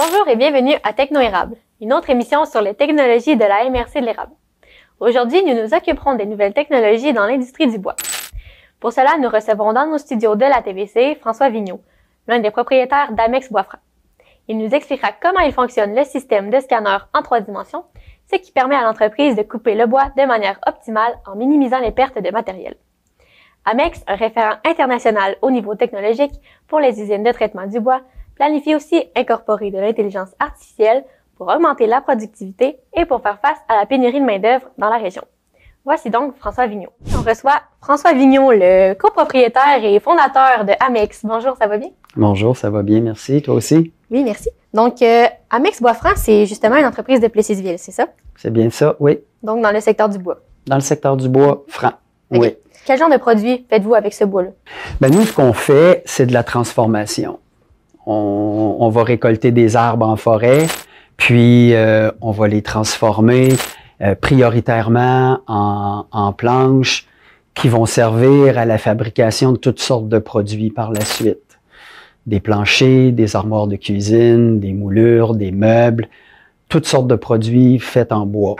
Bonjour et bienvenue à Techno-Érable, une autre émission sur les technologies de la MRC de l'érable. Aujourd'hui, nous nous occuperons des nouvelles technologies dans l'industrie du bois. Pour cela, nous recevrons dans nos studios de la TVC François Vigneault, l'un des propriétaires d'Amex Bois-Franc. Il nous expliquera comment il fonctionne le système de scanner en 3 dimensions, ce qui permet à l'entreprise de couper le bois de manière optimale en minimisant les pertes de matériel. Amex, un référent international au niveau technologique pour les usines de traitement du bois, planifie aussi incorporer de l'intelligence artificielle pour augmenter la productivité et pour faire face à la pénurie de main-d'œuvre dans la région. Voici donc François Vigneault. On reçoit François Vigneault, le copropriétaire et fondateur de Amex. Bonjour, ça va bien? Bonjour, ça va bien, merci. Toi aussi? Oui, merci. Donc, Amex Bois-Franc, c'est justement une entreprise de Plessisville, c'est ça? C'est bien ça, oui. Donc, dans le secteur du bois. Dans le secteur du bois franc, Okay. oui. Quel genre de produit faites-vous avec ce bois-là? Ben nous, ce qu'on fait, c'est de la transformation. On va récolter des arbres en forêt, puis on va les transformer prioritairement en planches qui vont servir à la fabrication de toutes sortes de produits par la suite. Des planchers, des armoires de cuisine, des moulures, des meubles, toutes sortes de produits faits en bois.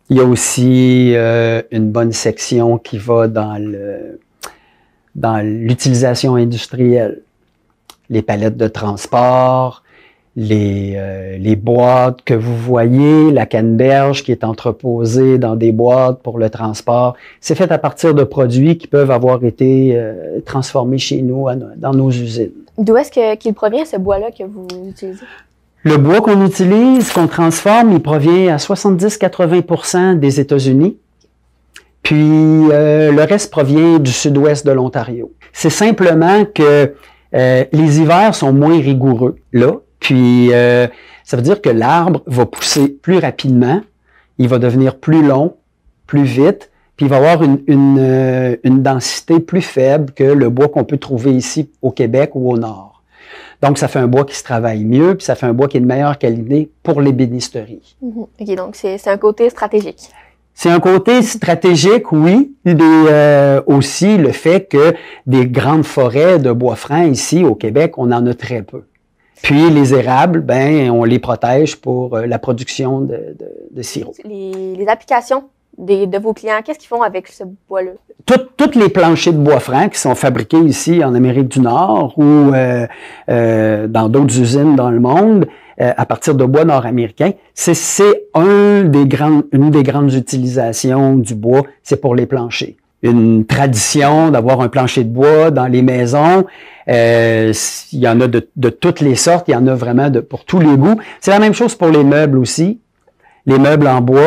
Il y a aussi une bonne section qui va dans l'utilisation industrielle. Les palettes de transport, les boîtes que vous voyez, la canneberge qui est entreposée dans des boîtes pour le transport. C'est fait à partir de produits qui peuvent avoir été transformés chez nous, dans nos usines. D'où est-ce qu'il provient ce bois-là que vous utilisez? Le bois qu'on utilise, qu'on transforme, il provient à 70-80% des États-Unis. Puis le reste provient du sud-ouest de l'Ontario. C'est simplement que les hivers sont moins rigoureux là. Puis ça veut dire que l'arbre va pousser plus rapidement, il va devenir plus long, plus vite, puis il va avoir une densité plus faible que le bois qu'on peut trouver ici au Québec ou au Nord. Donc, ça fait un bois qui se travaille mieux, puis ça fait un bois qui est de meilleure qualité pour l'ébénisterie. OK, donc c'est un côté stratégique. C'est un côté stratégique, oui, mais aussi le fait que des grandes forêts de bois franc ici au Québec, on en a très peu. Puis les érables, ben, on les protège pour la production de sirop. Les applications de vos clients, qu'est-ce qu'ils font avec ce bois-là? Toutes les planchers de bois franc qui sont fabriqués ici en Amérique du Nord ou dans d'autres usines dans le monde, à partir de bois nord-américain, c'est une des grandes utilisations du bois, c'est pour les planchers. Une tradition d'avoir un plancher de bois dans les maisons, il y en a de toutes les sortes, il y en a vraiment pour tous les goûts. C'est la même chose pour les meubles aussi. Les meubles en bois,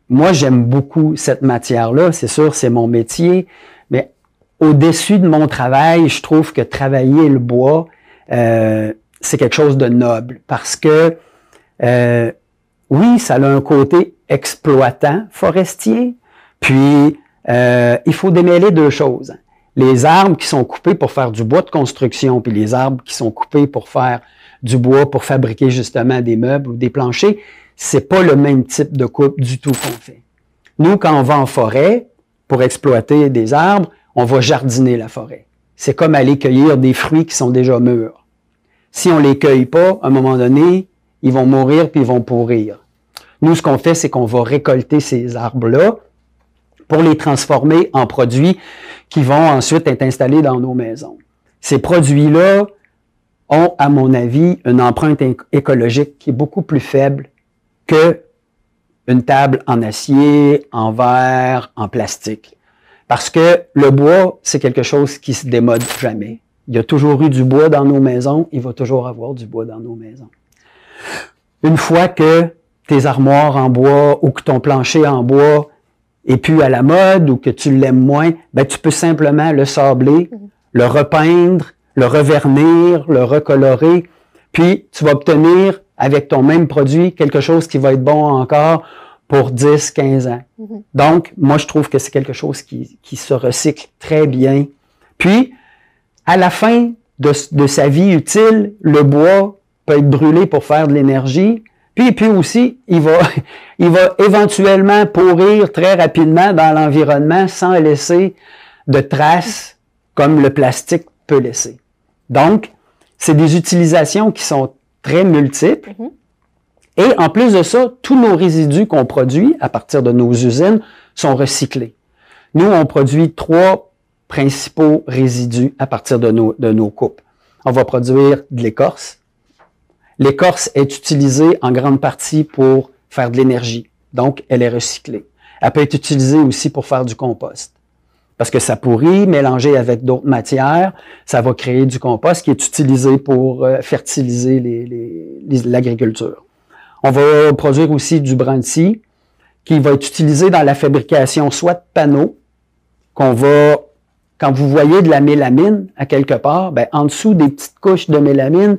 moi j'aime beaucoup cette matière-là, c'est sûr, c'est mon métier, mais au-dessus de mon travail, je trouve que travailler le bois, c'est quelque chose de noble parce que oui, ça a un côté exploitant forestier, puis il faut démêler deux choses. Les arbres qui sont coupés pour faire du bois de construction, puis les arbres qui sont coupés pour faire du bois pour fabriquer justement des meubles ou des planchers, c'est pas le même type de coupe du tout qu'on fait. Nous, quand on va en forêt pour exploiter des arbres, on va jardiner la forêt. C'est comme aller cueillir des fruits qui sont déjà mûrs. Si on les cueille pas, à un moment donné, ils vont mourir puis ils vont pourrir. Nous, ce qu'on fait, c'est qu'on va récolter ces arbres-là pour les transformer en produits qui vont ensuite être installés dans nos maisons. Ces produits-là ont, à mon avis, une empreinte écologique qui est beaucoup plus faible que une table en acier, en verre, en plastique. Parce que le bois, c'est quelque chose qui se démode jamais. Il y a toujours eu du bois dans nos maisons, il va toujours avoir du bois dans nos maisons. Une fois que tes armoires en bois ou que ton plancher en bois est plus à la mode ou que tu l'aimes moins, ben tu peux simplement le sabler, le repeindre, le revernir, le recolorer, puis tu vas obtenir avec ton même produit quelque chose qui va être bon encore pour 10, 15 ans. Donc, moi, je trouve que c'est quelque chose qui se recycle très bien. Puis, à la fin de sa vie utile, le bois peut être brûlé pour faire de l'énergie. Puis aussi, il va éventuellement pourrir très rapidement dans l'environnement sans laisser de traces comme le plastique peut laisser. Donc, C'est des utilisations qui sont très multiples. Mhm. Et en plus de ça, tous nos résidus qu'on produit à partir de nos usines sont recyclés. Nous, on produit 3 principaux résidus à partir de nos coupes. On va produire de l'écorce. L'écorce est utilisée en grande partie pour faire de l'énergie. Donc, elle est recyclée. Elle peut être utilisée aussi pour faire du compost. Parce que ça pourrit, mélangé avec d'autres matières, ça va créer du compost qui est utilisé pour fertiliser l'agriculture. On va produire aussi du brandy qui va être utilisé dans la fabrication soit de panneaux, qu'on va, quand vous voyez de la mélamine à quelque part, ben, en dessous des petites couches de mélamine,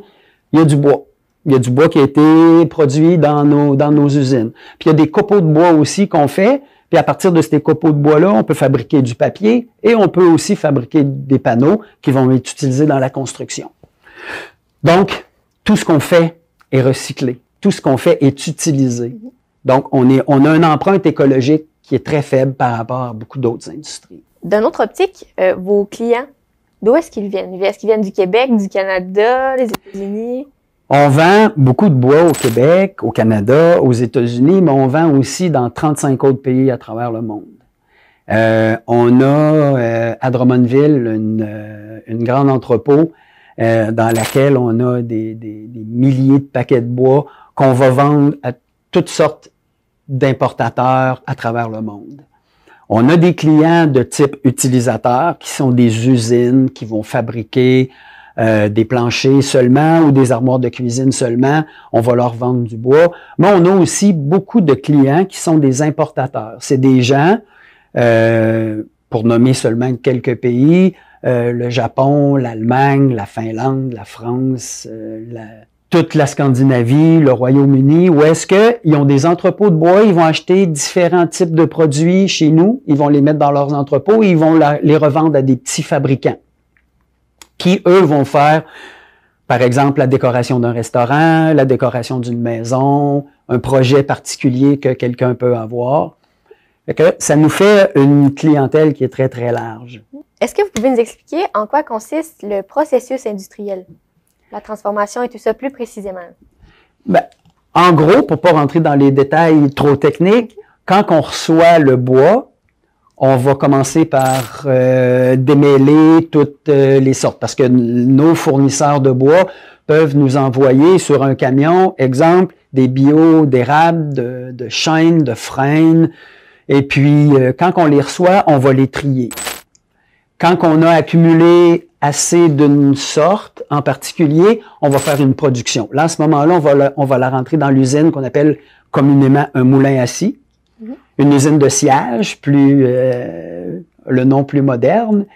il y a du bois. Il y a du bois qui a été produit dans nos usines. Puis il y a des copeaux de bois aussi qu'on fait. Puis à partir de ces copeaux de bois-là, on peut fabriquer du papier et on peut aussi fabriquer des panneaux qui vont être utilisés dans la construction. Donc, tout ce qu'on fait est recyclé. Tout ce qu'on fait est utilisé. Donc, on a une empreinte écologique qui est très faible par rapport à beaucoup d'autres industries. D'une autre optique, vos clients, d'où est-ce qu'ils viennent? Est-ce qu'ils viennent du Québec, du Canada, des États-Unis? On vend beaucoup de bois au Québec, au Canada, aux États-Unis, mais on vend aussi dans 35 autres pays à travers le monde. On a à Drummondville une grande entrepôt dans laquelle on a des milliers de paquets de bois qu'on va vendre à toutes sortes d'importateurs à travers le monde. On a des clients de type utilisateur qui sont des usines qui vont fabriquer des planchers seulement ou des armoires de cuisine seulement. On va leur vendre du bois. Mais on a aussi beaucoup de clients qui sont des importateurs. C'est des gens, pour nommer seulement quelques pays, le Japon, l'Allemagne, la Finlande, la France, toute la Scandinavie, le Royaume-Uni, où est-ce qu'ils ont des entrepôts de bois, ils vont acheter différents types de produits chez nous, ils vont les mettre dans leurs entrepôts et ils vont les revendre à des petits fabricants qui, eux, vont faire, par exemple, la décoration d'un restaurant, la décoration d'une maison, un projet particulier que quelqu'un peut avoir. Fait que ça nous fait une clientèle qui est très, très large. Est-ce que vous pouvez nous expliquer en quoi consiste le processus industriel? La transformation et tout ça plus précisément. Ben, en gros, pour pas rentrer dans les détails trop techniques, quand on reçoit le bois, on va commencer par démêler toutes les sortes, parce que nos fournisseurs de bois peuvent nous envoyer sur un camion, exemple, des bio d'érable, de chêne, de frêne, et puis quand on les reçoit, on va les trier. Quand on a accumulé assez d'une sorte en particulier, on va faire une production. Là, à ce moment-là, on va la rentrer dans l'usine qu'on appelle communément un moulin à scie. Une usine de sciage, le nom plus moderne.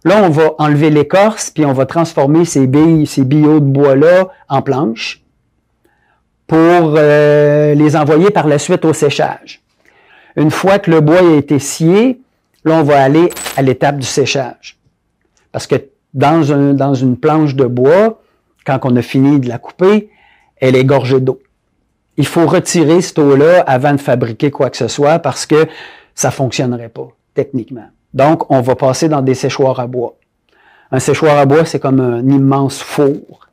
Là, on va enlever l'écorce, puis on va transformer ces billots de bois-là en planches pour les envoyer par la suite au séchage. Une fois que le bois a été scié, là, on va aller à l'étape du séchage. Parce que dans une planche de bois, quand on a fini de la couper, elle est gorgée d'eau. Il faut retirer cette eau-là avant de fabriquer quoi que ce soit parce que ça fonctionnerait pas, techniquement. Donc, on va passer dans des séchoirs à bois. Un séchoir à bois, c'est comme un immense four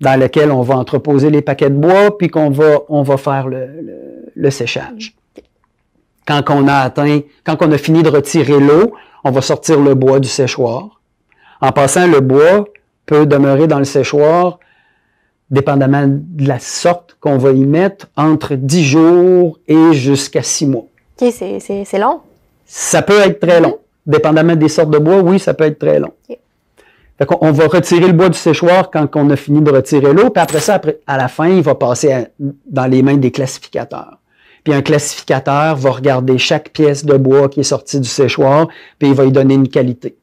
dans lequel on va entreposer les paquets de bois puis on va faire le séchage. Quand on a fini de retirer l'eau, on va sortir le bois du séchoir. En passant, le bois peut demeurer dans le séchoir, dépendamment de la sorte qu'on va y mettre, entre 10 jours et jusqu'à 6 mois. OK, c'est long? Ça peut être très long. Dépendamment des sortes de bois, oui, ça peut être très long. Okay. Fait qu'on va retirer le bois du séchoir quand on a fini de retirer l'eau, puis après ça, à la fin, il va passer dans les mains des classificateurs. Puis un classificateur va regarder chaque pièce de bois qui est sortie du séchoir, puis il va y donner une qualité.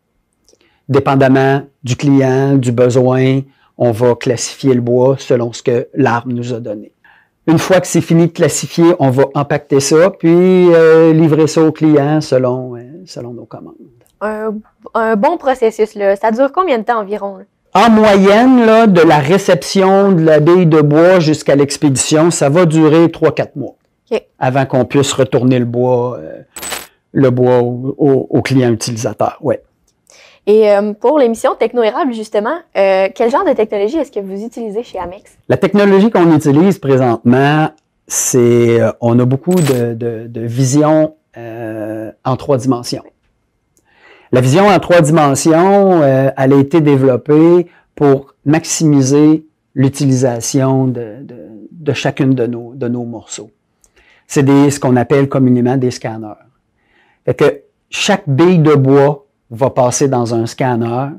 Dépendamment du client, du besoin, on va classifier le bois selon ce que l'arbre nous a donné. Une fois que c'est fini de classifier, on va empaqueter ça, puis livrer ça au client selon nos commandes. Un bon processus, là. Ça dure combien de temps environ? Là? En moyenne, là, de la réception de la bille de bois jusqu'à l'expédition, ça va durer 3-4 mois. Okay. Avant qu'on puisse retourner le bois au client utilisateur. Ouais. Et pour l'émission Techno-Érable, justement, quel genre de technologie est-ce que vous utilisez chez Amex? La technologie qu'on utilise présentement, c'est on a beaucoup de vision en 3 dimensions. La vision en 3 dimensions, elle a été développée pour maximiser l'utilisation de chacune de nos morceaux. C'est ce qu'on appelle communément des scanners. Fait que chaque bille de bois va passer dans un scanner,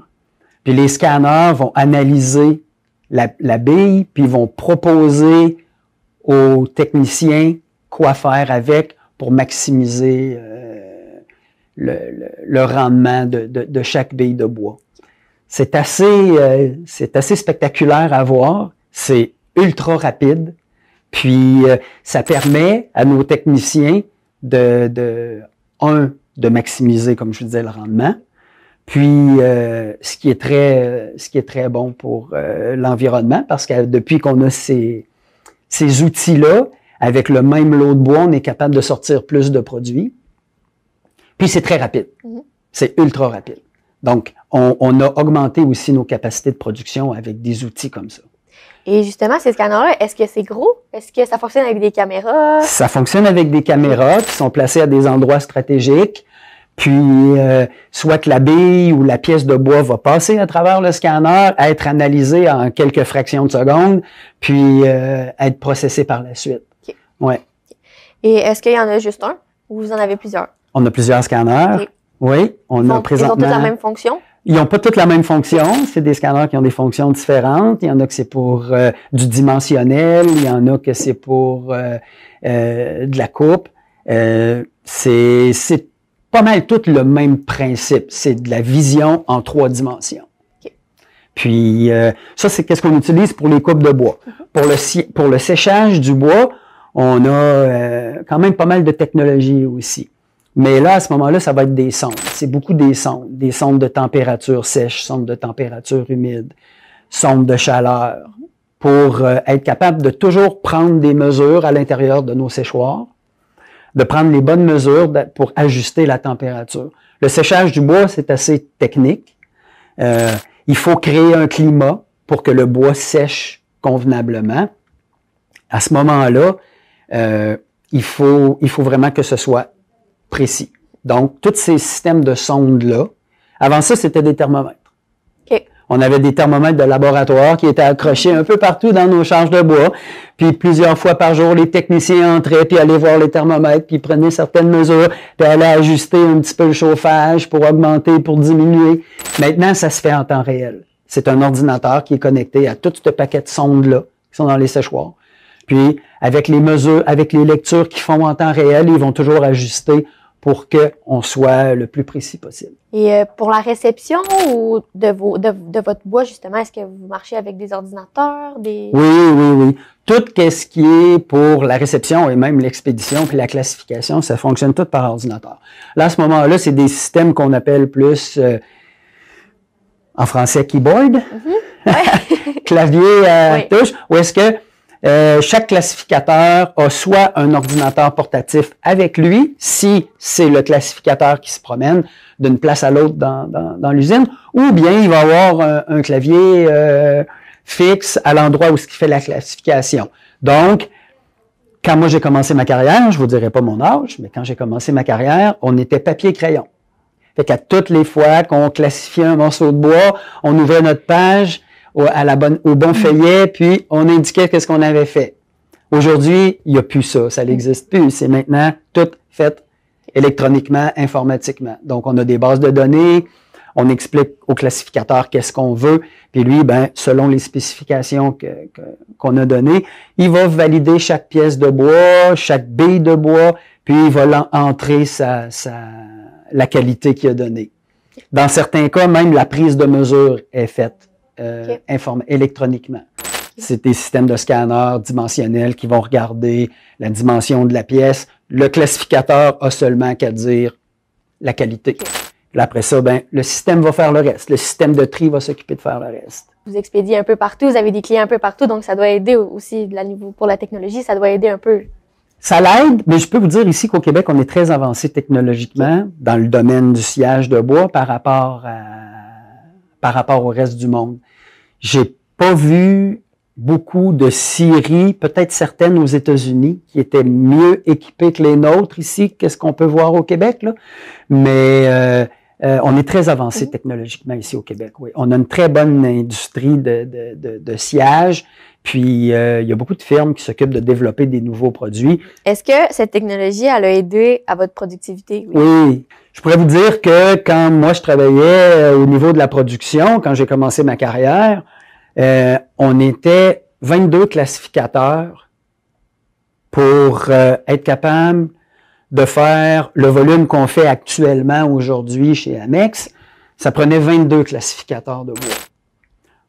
puis les scanners vont analyser la bille, puis ils vont proposer aux techniciens quoi faire avec pour maximiser le rendement de chaque bille de bois. C'est assez spectaculaire à voir, c'est ultra rapide, puis ça permet à nos techniciens de maximiser, comme je disais, le rendement, puis ce qui est très bon pour l'environnement, parce que depuis qu'on a ces outils-là, avec le même lot de bois, on est capable de sortir plus de produits. Puis c'est très rapide. C'est ultra rapide. Donc, on a augmenté aussi nos capacités de production avec des outils comme ça. Et justement, ces scanners-là, est-ce que c'est gros? Est-ce que ça fonctionne avec des caméras? Ça fonctionne avec des caméras qui sont placées à des endroits stratégiques. Puis, soit que la bille ou la pièce de bois va passer à travers le scanner, être analysée en quelques fractions de secondes, puis être processée par la suite. Okay. Ouais. Et est-ce qu'il y en a juste un ou vous en avez plusieurs? On a plusieurs scanners. Okay. Oui, on a présentement. Ils ont toutes la même fonction? Ils n'ont pas toutes la même fonction. C'est des scanners qui ont des fonctions différentes. Il y en a que c'est pour du dimensionnel. Il y en a que c'est pour de la coupe. C'est pas mal tout le même principe. C'est de la vision en 3 dimensions. Okay. Puis, ça, c'est qu'est-ce qu'on utilise pour les coupes de bois. Pour le séchage du bois, on a quand même pas mal de technologies aussi. Mais là, à ce moment-là, ça va être des sondes. C'est beaucoup des sondes de température sèche, sondes de température humide, sondes de chaleur, pour être capable de toujours prendre des mesures à l'intérieur de nos séchoirs, de prendre les bonnes mesures pour ajuster la température. Le séchage du bois, c'est assez technique. Il faut créer un climat pour que le bois sèche convenablement. À ce moment-là, il faut vraiment que ce soit précis. Donc, tous ces systèmes de sondes-là, avant ça, c'était des thermomètres. Okay. On avait des thermomètres de laboratoire qui étaient accrochés un peu partout dans nos charges de bois. Puis, plusieurs fois par jour, les techniciens entraient, puis allaient voir les thermomètres, puis prenaient certaines mesures, puis allaient ajuster un petit peu le chauffage pour augmenter, pour diminuer. Maintenant, ça se fait en temps réel. C'est un ordinateur qui est connecté à tout ce paquet de sondes-là qui sont dans les séchoirs. Puis, avec les mesures, avec les lectures qu'ils font en temps réel, ils vont toujours ajuster pour qu'on soit le plus précis possible. Et pour la réception ou de votre bois, justement, est-ce que vous marchez avec des ordinateurs? Oui. Tout ce qui est pour la réception et même l'expédition puis la classification, ça fonctionne tout par ordinateur. Là, à ce moment-là, c'est des systèmes qu'on appelle plus, en français, keyboard, clavier touche, où est-ce que chaque classificateur a soit un ordinateur portatif avec lui, si c'est le classificateur qui se promène d'une place à l'autre dans l'usine, ou bien il va avoir un clavier fixe à l'endroit où il fait la classification. Donc, quand moi j'ai commencé ma carrière, je vous dirai pas mon âge, mais quand j'ai commencé ma carrière, on était papier-crayon. Fait qu'à toutes les fois qu'on classifiait un morceau de bois, on ouvrait notre page au bon feuillet, puis on indiquait qu'est-ce qu'on avait fait. Aujourd'hui, il n'y a plus ça, ça n'existe plus. C'est maintenant tout fait électroniquement, informatiquement. Donc, on a des bases de données, on explique au classificateur qu'est-ce qu'on veut, puis lui, selon les spécifications qu'on a données, il va valider chaque pièce de bois, chaque bille de bois, puis il va entrer la qualité qu'il a donnée. Dans certains cas, même la prise de mesure est faite électroniquement. C'est des systèmes de scanners dimensionnels qui vont regarder la dimension de la pièce. Le classificateur a seulement qu'à dire la qualité. Puis après ça, le système va faire le reste. Le système de tri va s'occuper de faire le reste. Vous expédiez un peu partout, vous avez des clients un peu partout, donc ça doit aider aussi pour la technologie, ça doit aider un peu. Ça l'aide, mais je peux vous dire ici qu'au Québec, on est très avancé technologiquement dans le domaine du sciage de bois par rapport par rapport au reste du monde. J'ai pas vu beaucoup de scieries, peut-être certaines aux États-Unis, qui étaient mieux équipées que les nôtres ici, qu'est-ce qu'on peut voir au Québec, là. Mais on est très avancé technologiquement ici au Québec, oui. On a une très bonne industrie de sciage, puis il y a beaucoup de firmes qui s'occupent de développer des nouveaux produits. Est-ce que cette technologie, elle a aidé à votre productivité? Oui. Je pourrais vous dire que quand moi je travaillais au niveau de la production, quand j'ai commencé ma carrière, on était 22 classificateurs pour être capable de faire le volume qu'on fait actuellement aujourd'hui chez Amex. Ça prenait 22 classificateurs de bois.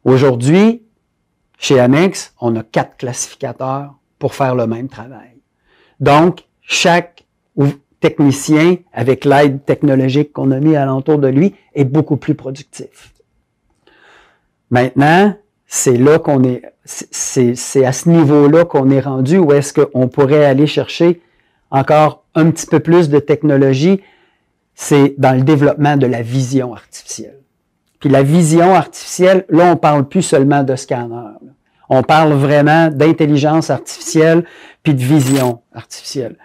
Aujourd'hui, chez Amex, on a 4 classificateurs pour faire le même travail. Donc, chaque technicien, avec l'aide technologique qu'on a mis alentour de lui, est beaucoup plus productif. Maintenant, c'est là qu'on est, c'est à ce niveau-là qu'on est rendu, où est-ce qu'on pourrait aller chercher encore un petit peu plus de technologie, c'est dans le développement de la vision artificielle. Puis la vision artificielle, là, on parle plus seulement de scanner. Là. On parle vraiment d'intelligence artificielle puis de vision artificielle.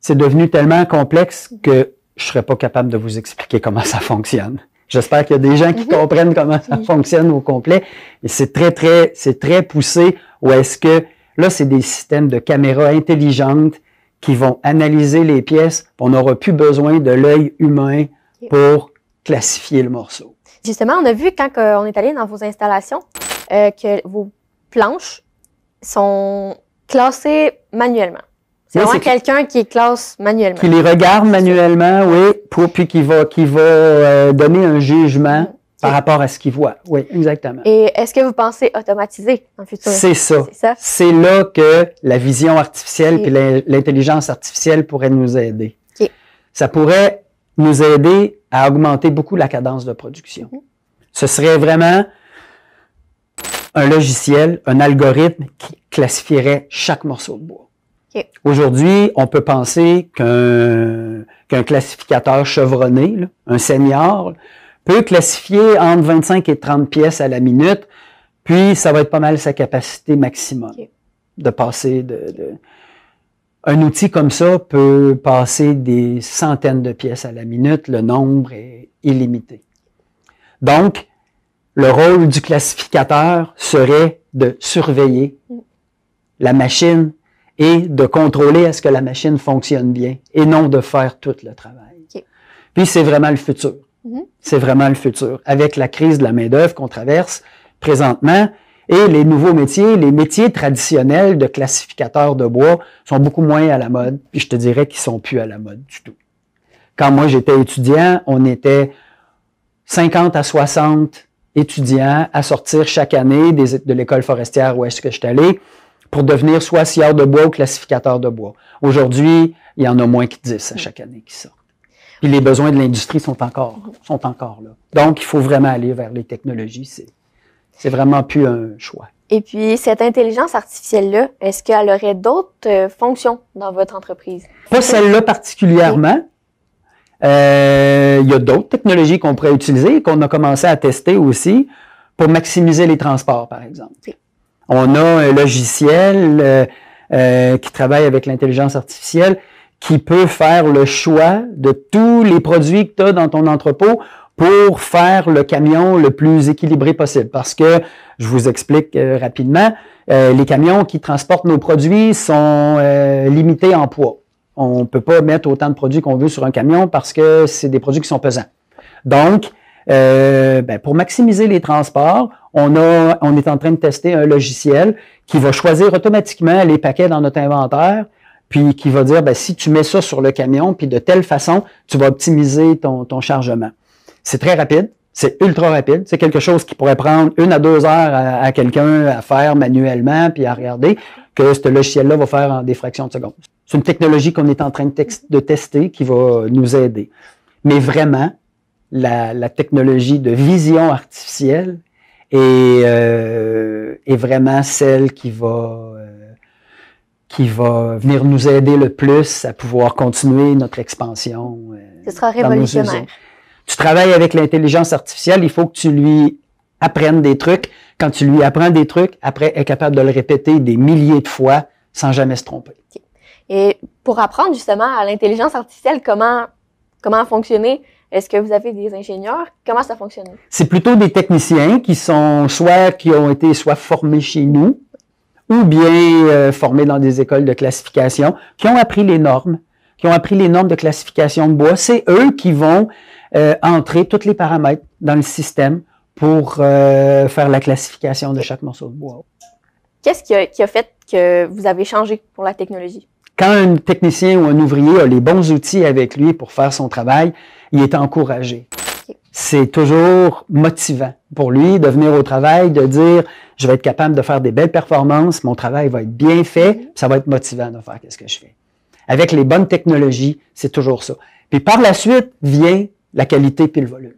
C'est devenu tellement complexe que je serais pas capable de vous expliquer comment ça fonctionne. J'espère qu'il y a des gens qui comprennent comment ça fonctionne au complet. Et c'est très poussé. Ou est-ce que, là, c'est des systèmes de caméras intelligentes qui vont analyser les pièces. On n'aura plus besoin de l'œil humain pour classifier le morceau. Justement, on a vu quand on est allé dans vos installations que vos planches sont classées manuellement. C'est vraiment quelqu'un qui les classe manuellement. Qui les regarde manuellement, oui, puis qui va donner un jugement par rapport à ce qu'il voit. Oui, exactement. Et est-ce que vous pensez automatiser dans le futur? C'est ça. C'est là que la vision artificielle et l'intelligence artificielle pourraient nous aider. Ça pourrait nous aider à augmenter beaucoup la cadence de production. Ce serait vraiment un logiciel, un algorithme qui classifierait chaque morceau de bois. Aujourd'hui, on peut penser qu'un classificateur chevronné, là, un senior, peut classifier entre 25 et 30 pièces à la minute, puis ça va être pas mal sa capacité maximum de passer Un outil comme ça peut passer des centaines de pièces à la minute, le nombre est illimité. Donc, le rôle du classificateur serait de surveiller la machine et de contrôler à ce que la machine fonctionne bien et non de faire tout le travail. Puis c'est vraiment le futur. C'est vraiment le futur. Avec la crise de la main-d'œuvre qu'on traverse présentement et les nouveaux métiers, les métiers traditionnels de classificateurs de bois sont beaucoup moins à la mode, puis je te dirais qu'ils sont plus à la mode du tout. Quand moi j'étais étudiant, on était 50 à 60 étudiants à sortir chaque année de l'école forestière où est-ce que je suis allé pour devenir soit scieur de bois ou classificateur de bois. Aujourd'hui, il y en a moins que 10 à chaque année qui sortent. Puis les besoins de l'industrie sont encore là. Donc, il faut vraiment aller vers les technologies. C'est vraiment plus un choix. Et puis, cette intelligence artificielle-là, est-ce qu'elle aurait d'autres fonctions dans votre entreprise? Pas celle-là particulièrement. Il y a d'autres technologies qu'on pourrait utiliser, qu'on a commencé à tester aussi, pour maximiser les transports, par exemple. On a un logiciel qui travaille avec l'intelligence artificielle qui peut faire le choix de tous les produits que tu as dans ton entrepôt pour faire le camion le plus équilibré possible. Parce que, je vous explique rapidement, les camions qui transportent nos produits sont limités en poids. On ne peut pas mettre autant de produits qu'on veut sur un camion parce que c'est des produits qui sont pesants. Donc, pour maximiser les transports, on est en train de tester un logiciel qui va choisir automatiquement les paquets dans notre inventaire, puis qui va dire, si tu mets ça sur le camion, puis de telle façon, tu vas optimiser ton chargement. C'est très rapide, c'est ultra rapide, c'est quelque chose qui pourrait prendre 1 à 2 heures à quelqu'un à faire manuellement, puis à regarder, que ce logiciel-là va faire en des fractions de secondes. C'est une technologie qu'on est en train de tester qui va nous aider. Mais vraiment, la technologie de vision artificielle est vraiment celle qui va venir nous aider le plus à pouvoir continuer notre expansion. Ce sera révolutionnaire. Tu travailles avec l'intelligence artificielle, il faut que tu lui apprennes des trucs. Quand tu lui apprends des trucs, après, elle est capable de le répéter des milliers de fois sans jamais se tromper. Okay. Et pour apprendre justement à l'intelligence artificielle comment fonctionner, est-ce que vous avez des ingénieurs? Comment ça fonctionne? C'est plutôt des techniciens qui ont été formés chez nous ou bien formés dans des écoles de classification, qui ont appris les normes de classification de bois. C'est eux qui vont entrer tous les paramètres dans le système pour faire la classification de chaque morceau de bois. Qu'est-ce qui a fait que vous avez changé pour la technologie? Quand un technicien ou un ouvrier a les bons outils avec lui pour faire son travail, il est encouragé. Okay. C'est toujours motivant pour lui de venir au travail, de dire « je vais être capable de faire des belles performances, mon travail va être bien fait, ça va être motivant de faire ce que je fais ». Avec les bonnes technologies, c'est toujours ça. Puis par la suite vient la qualité puis le volume.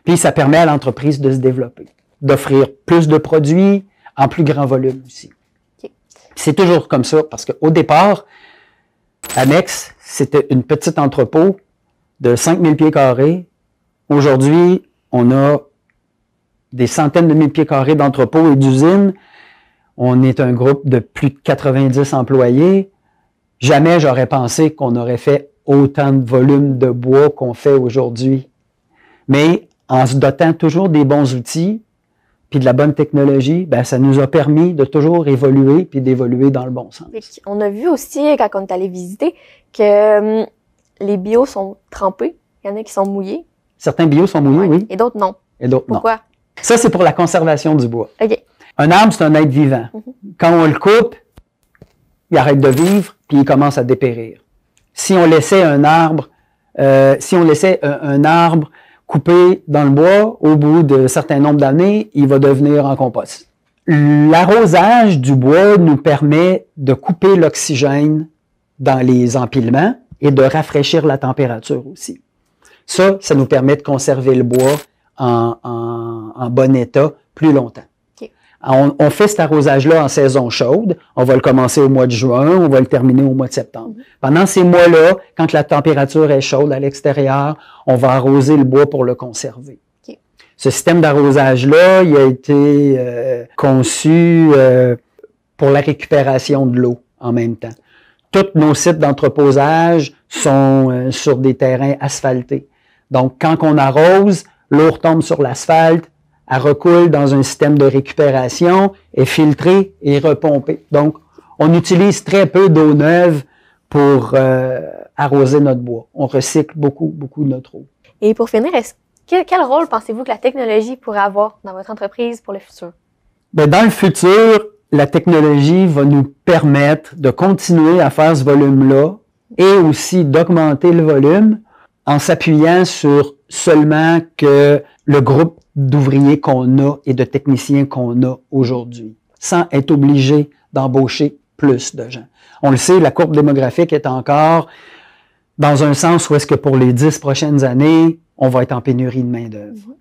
Puis ça permet à l'entreprise de se développer, d'offrir plus de produits en plus grand volume aussi. Okay. C'est toujours comme ça parce qu'au départ, Amex, c'était une petite entrepôt de 5000 pieds carrés. Aujourd'hui, on a des centaines de mille pieds carrés d'entrepôts et d'usines. On est un groupe de plus de 90 employés. Jamais j'aurais pensé qu'on aurait fait autant de volume de bois qu'on fait aujourd'hui. Mais en se dotant toujours des bons outils puis de la bonne technologie, ben ça nous a permis de toujours évoluer puis d'évoluer dans le bon sens. On a vu aussi, quand on est allé visiter, que les bios sont trempés. Il y en a qui sont mouillés. Certains bios sont mouillés, oui. Et d'autres non. Et d'autres non. Pourquoi? Ça, c'est pour la conservation du bois. OK. Un arbre, c'est un être vivant. Quand on le coupe, il arrête de vivre puis il commence à dépérir. Si on laissait un arbre coupé dans le bois, au bout d'un certain nombre d'années, il va devenir en compost. L'arrosage du bois nous permet de couper l'oxygène dans les empilements et de rafraîchir la température aussi. Ça nous permet de conserver le bois en bon état plus longtemps. Okay. On fait cet arrosage-là en saison chaude. On va le commencer au mois de juin, on va le terminer au mois de septembre. Pendant ces mois-là, quand la température est chaude à l'extérieur, on va arroser le bois pour le conserver. Okay. Ce système d'arrosage-là, il a été conçu pour la récupération de l'eau en même temps. Tous nos sites d'entreposage sont sur des terrains asphaltés. Donc, quand on arrose, l'eau retombe sur l'asphalte, elle recoule dans un système de récupération, est filtrée et repompée. Donc, on utilise très peu d'eau neuve pour arroser notre bois. On recycle beaucoup notre eau. Et pour finir, quel rôle pensez-vous que la technologie pourrait avoir dans votre entreprise pour le futur? Bien, dans le futur, la technologie va nous permettre de continuer à faire ce volume-là et aussi d'augmenter le volume en s'appuyant sur seulement que le groupe d'ouvriers qu'on a et de techniciens qu'on a aujourd'hui, sans être obligé d'embaucher plus de gens. On le sait, la courbe démographique est encore dans un sens où est-ce que pour les 10 prochaines années, on va être en pénurie de main-d'œuvre.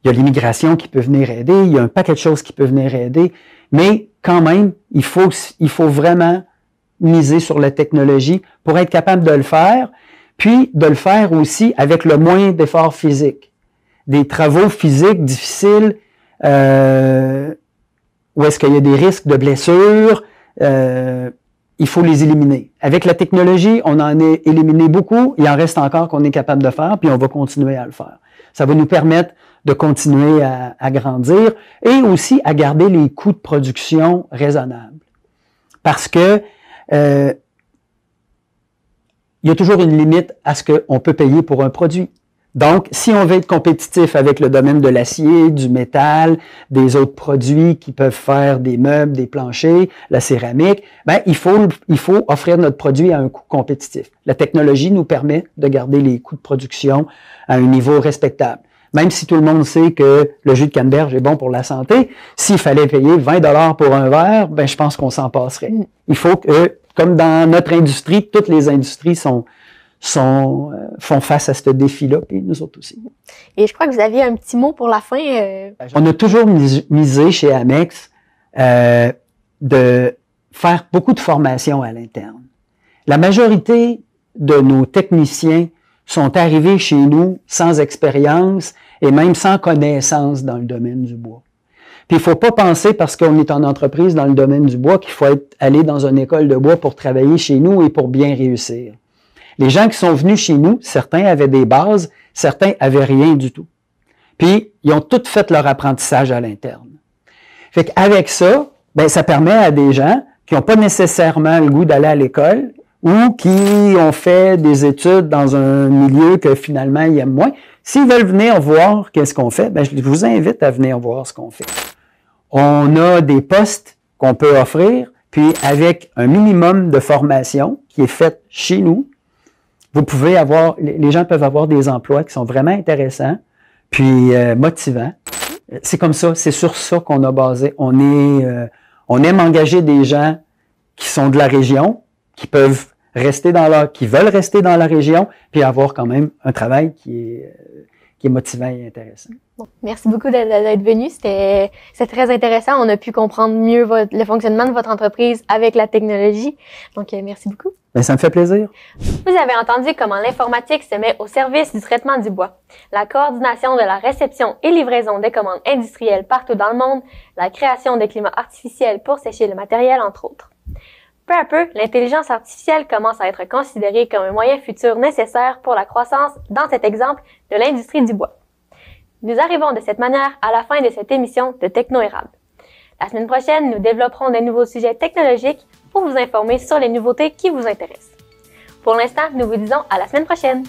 Il y a l'immigration qui peut venir aider, il y a un paquet de choses qui peuvent venir aider, mais quand même, il faut vraiment miser sur la technologie pour être capable de le faire, puis de le faire aussi avec le moins d'efforts physiques. Des travaux physiques difficiles, où est-ce qu'il y a des risques de blessures, il faut les éliminer. Avec la technologie, on en a éliminé beaucoup, il en reste encore qu'on est capable de faire, puis on va continuer à le faire. Ça va nous permettre de continuer à grandir et aussi à garder les coûts de production raisonnables. Parce que il y a toujours une limite à ce qu'on peut payer pour un produit. Donc, si on veut être compétitif avec le domaine de l'acier, du métal, des autres produits qui peuvent faire des meubles, des planchers, la céramique, ben il faut offrir notre produit à un coût compétitif. La technologie nous permet de garder les coûts de production à un niveau respectable. Même si tout le monde sait que le jus de canneberge est bon pour la santé, s'il fallait payer 20 $ pour un verre, ben je pense qu'on s'en passerait. Il faut que, comme dans notre industrie, toutes les industries font face à ce défi-là, puis nous autres aussi. Et je crois que vous aviez un petit mot pour la fin. On a toujours misé chez Amex de faire beaucoup de formations à l'interne. La majorité de nos techniciens sont arrivés chez nous sans expérience et même sans connaissance dans le domaine du bois. Puis il faut pas penser parce qu'on est en entreprise dans le domaine du bois qu'il faut aller dans une école de bois pour travailler chez nous et pour bien réussir. Les gens qui sont venus chez nous, certains avaient des bases, certains avaient rien du tout. Puis ils ont tous fait leur apprentissage à l'interne. Fait qu'avec ça, ben ça permet à des gens qui n'ont pas nécessairement le goût d'aller à l'école ou qui ont fait des études dans un milieu que finalement ils aiment moins. S'ils veulent venir voir qu'est-ce qu'on fait, ben je vous invite à venir voir ce qu'on fait. On a des postes qu'on peut offrir, puis avec un minimum de formation qui est faite chez nous, vous pouvez avoir, les gens peuvent avoir des emplois qui sont vraiment intéressants, puis motivants. C'est comme ça, c'est sur ça qu'on a basé. On aime engager des gens qui sont de la région, qui peuvent qui veulent rester dans la région, puis avoir quand même un travail qui est motivant et intéressant. Bon, merci beaucoup d'être venu. C'était très intéressant. On a pu comprendre mieux le fonctionnement de votre entreprise avec la technologie. Donc, merci beaucoup. Bien, ça me fait plaisir. Vous avez entendu comment l'informatique se met au service du traitement du bois, la coordination de la réception et livraison des commandes industrielles partout dans le monde, la création de climats artificiels pour sécher le matériel, entre autres. Peu à peu, l'intelligence artificielle commence à être considérée comme un moyen futur nécessaire pour la croissance, dans cet exemple, de l'industrie du bois. Nous arrivons de cette manière à la fin de cette émission de Techno-Érable. La semaine prochaine, nous développerons de nouveaux sujets technologiques pour vous informer sur les nouveautés qui vous intéressent. Pour l'instant, nous vous disons à la semaine prochaine!